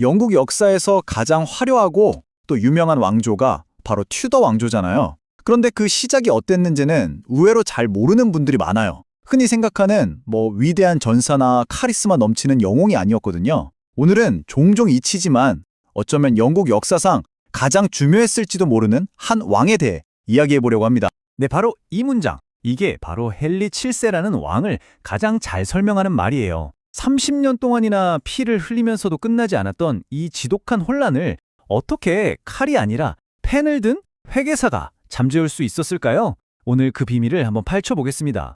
영국 역사에서 가장 화려하고 또 유명한 왕조가 바로 튜더 왕조잖아요. 그런데 그 시작이 어땠는지는 의외로 잘 모르는 분들이 많아요. 흔히 생각하는 위대한 전사나 카리스마 넘치는 영웅이 아니었거든요. 오늘은 종종 잊히지만 어쩌면 영국 역사상 가장 중요했을지도 모르는 한 왕에 대해 이야기해 보려고 합니다. 네, 바로 이 문장. 이게 바로 헨리 7세라는 왕을 가장 잘 설명하는 말이에요. 30년 동안이나 피를 흘리면서도 끝나지 않았던 이 지독한 혼란을 어떻게 칼이 아니라 펜을 든 회계사가 잠재울 수 있었을까요? 오늘 그 비밀을 한번 파헤쳐보겠습니다.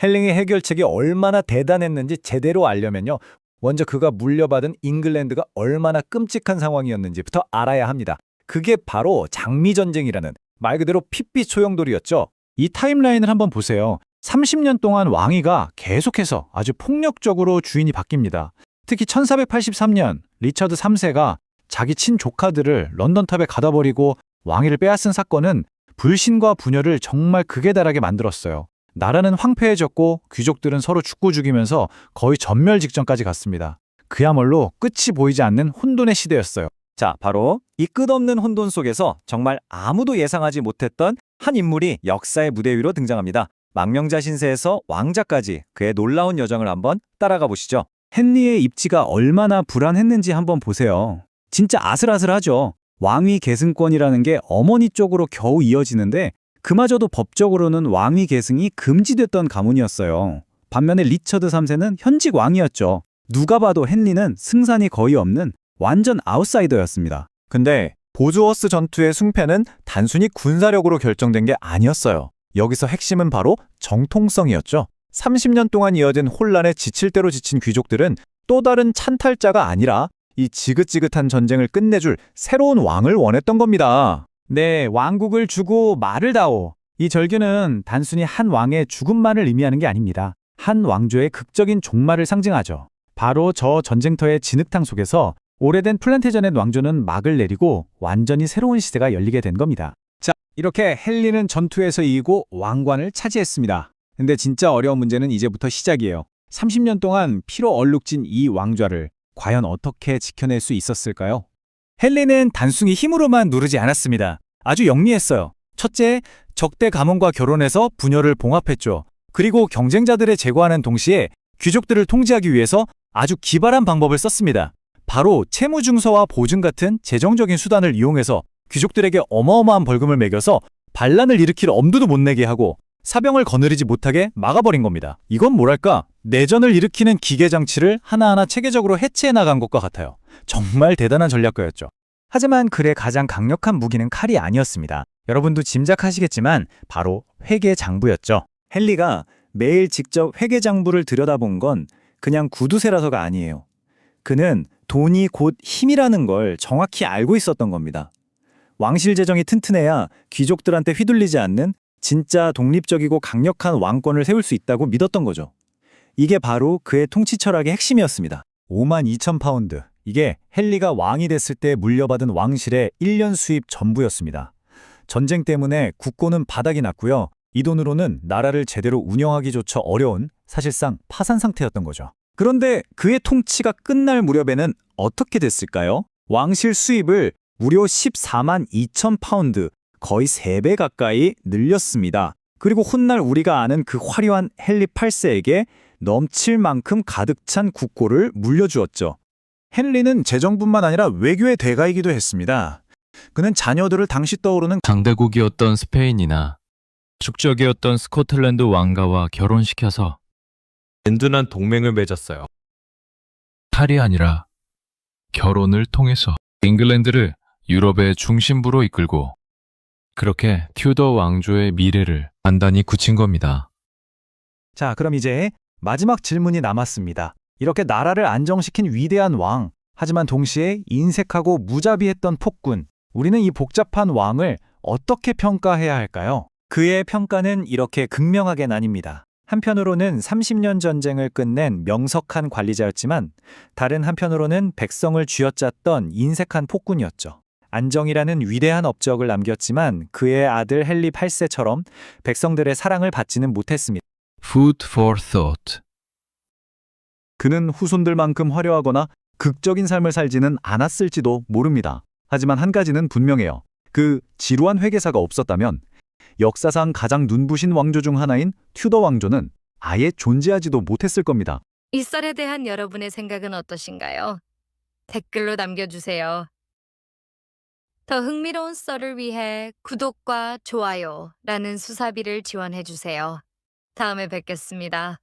헨리의 해결책이 얼마나 대단했는지 제대로 알려면요. 먼저 그가 물려받은 잉글랜드가 얼마나 끔찍한 상황이었는지부터 알아야 합니다. 그게 바로 장미전쟁이라는 말 그대로 핏빛 소용돌이였죠. 이 타임라인을 한번 보세요. 30년 동안 왕위가 계속해서 아주 폭력적으로 주인이 바뀝니다. 특히 1483년 리처드 3세가 자기 친조카들을 런던탑에 가다 버리고 왕위를 빼앗은 사건은 불신과 분열을 정말 극에 달하게 만들었어요. 나라는 황폐해졌고 귀족들은 서로 죽고 죽이면서 거의 전멸 직전까지 갔습니다. 그야말로 끝이 보이지 않는 혼돈의 시대였어요. 자, 바로 이 끝없는 혼돈 속에서 정말 아무도 예상하지 못했던 한 인물이 역사의 무대 위로 등장합니다. 망명자 신세에서 왕자까지 그의 놀라운 여정을 한번 따라가 보시죠. 헨리의 입지가 얼마나 불안했는지 한번 보세요. 진짜 아슬아슬하죠. 왕위 계승권이라는 게 어머니 쪽으로 겨우 이어지는데 그마저도 법적으로는 왕위 계승이 금지됐던 가문이었어요. 반면에 리처드 3세는 현직 왕이었죠. 누가 봐도 헨리는 승산이 거의 없는 완전 아웃사이더였습니다. 근데 보즈워스 전투의 승패는 단순히 군사력으로 결정된 게 아니었어요. 여기서 핵심은 바로 정통성이었죠. 30년 동안 이어진 혼란에 지칠 대로 지친 귀족들은 또 다른 찬탈자가 아니라 이 지긋지긋한 전쟁을 끝내줄 새로운 왕을 원했던 겁니다. 네, 왕국을 주고 말을 다오. 이 절규는 단순히 한 왕의 죽음만을 의미하는 게 아닙니다. 한 왕조의 극적인 종말을 상징하죠. 바로 저 전쟁터의 진흙탕 속에서 오래된 플란테전의 왕조는 막을 내리고 완전히 새로운 시대가 열리게 된 겁니다. 자, 이렇게 헨리는 전투에서 이기고 왕관을 차지했습니다. 근데 진짜 어려운 문제는 이제부터 시작이에요. 30년 동안 피로 얼룩진 이 왕좌를 과연 어떻게 지켜낼 수 있었을까요? 헨리는 단순히 힘으로만 누르지 않았습니다. 아주 영리했어요. 첫째, 적대 가문과 결혼해서 부녀를 봉합했죠. 그리고 경쟁자들을 제거하는 동시에 귀족들을 통제하기 위해서 아주 기발한 방법을 썼습니다. 바로 채무증서와 보증 같은 재정적인 수단을 이용해서 귀족들에게 어마어마한 벌금을 매겨서 반란을 일으킬 엄두도 못 내게 하고 사병을 거느리지 못하게 막아버린 겁니다. 이건 뭐랄까, 내전을 일으키는 기계장치를 하나하나 체계적으로 해체해 나간 것과 같아요. 정말 대단한 전략가였죠. 하지만 그의 가장 강력한 무기는 칼이 아니었습니다. 여러분도 짐작하시겠지만 바로 회계장부였죠. 헨리가 매일 직접 회계장부를 들여다본 건 그냥 구두쇠라서가 아니에요. 그는 돈이 곧 힘이라는 걸 정확히 알고 있었던 겁니다. 왕실 재정이 튼튼해야 귀족들한테 휘둘리지 않는 진짜 독립적이고 강력한 왕권을 세울 수 있다고 믿었던 거죠. 이게 바로 그의 통치 철학의 핵심이었습니다. 52,000파운드. 이게 헨리가 왕이 됐을 때 물려받은 왕실의 1년 수입 전부였습니다. 전쟁 때문에 국고는 바닥이 났고요. 이 돈으로는 나라를 제대로 운영하기조차 어려운 사실상 파산 상태였던 거죠. 그런데 그의 통치가 끝날 무렵에는 어떻게 됐을까요? 왕실 수입을 무려 14만 2천 파운드, 거의 3배 가까이 늘렸습니다. 그리고 훗날 우리가 아는 그 화려한 헨리 8세에게 넘칠 만큼 가득 찬 국고를 물려주었죠. 헨리는 재정뿐만 아니라 외교의 대가이기도 했습니다. 그는 자녀들을 당시 떠오르는 강대국이었던 스페인이나 축적이었던 스코틀랜드 왕가와 결혼시켜서 든든한 동맹을 맺었어요. 탈이 아니라 결혼을 통해서 잉글랜드를 유럽의 중심부로 이끌고 그렇게 튜더 왕조의 미래를 단단히 굳힌 겁니다. 자, 그럼 이제 마지막 질문이 남았습니다. 이렇게 나라를 안정시킨 위대한 왕, 하지만 동시에 인색하고 무자비했던 폭군, 우리는 이 복잡한 왕을 어떻게 평가해야 할까요? 그의 평가는 이렇게 극명하게 나뉩니다. 한편으로는 30년 전쟁을 끝낸 명석한 관리자였지만 다른 한편으로는 백성을 쥐어짰던 인색한 폭군이었죠. 안정이라는 위대한 업적을 남겼지만 그의 아들 헨리 8세처럼 백성들의 사랑을 받지는 못했습니다. Food for thought. 그는 후손들만큼 화려하거나 극적인 삶을 살지는 않았을지도 모릅니다. 하지만 한 가지는 분명해요. 그 지루한 회계사가 없었다면 역사상 가장 눈부신 왕조 중 하나인 튜더 왕조는 아예 존재하지도 못했을 겁니다. 이 썰에 대한 여러분의 생각은 어떠신가요? 댓글로 남겨주세요. 더 흥미로운 썰을 위해 구독과 좋아요라는 수사비를 지원해주세요. 다음에 뵙겠습니다.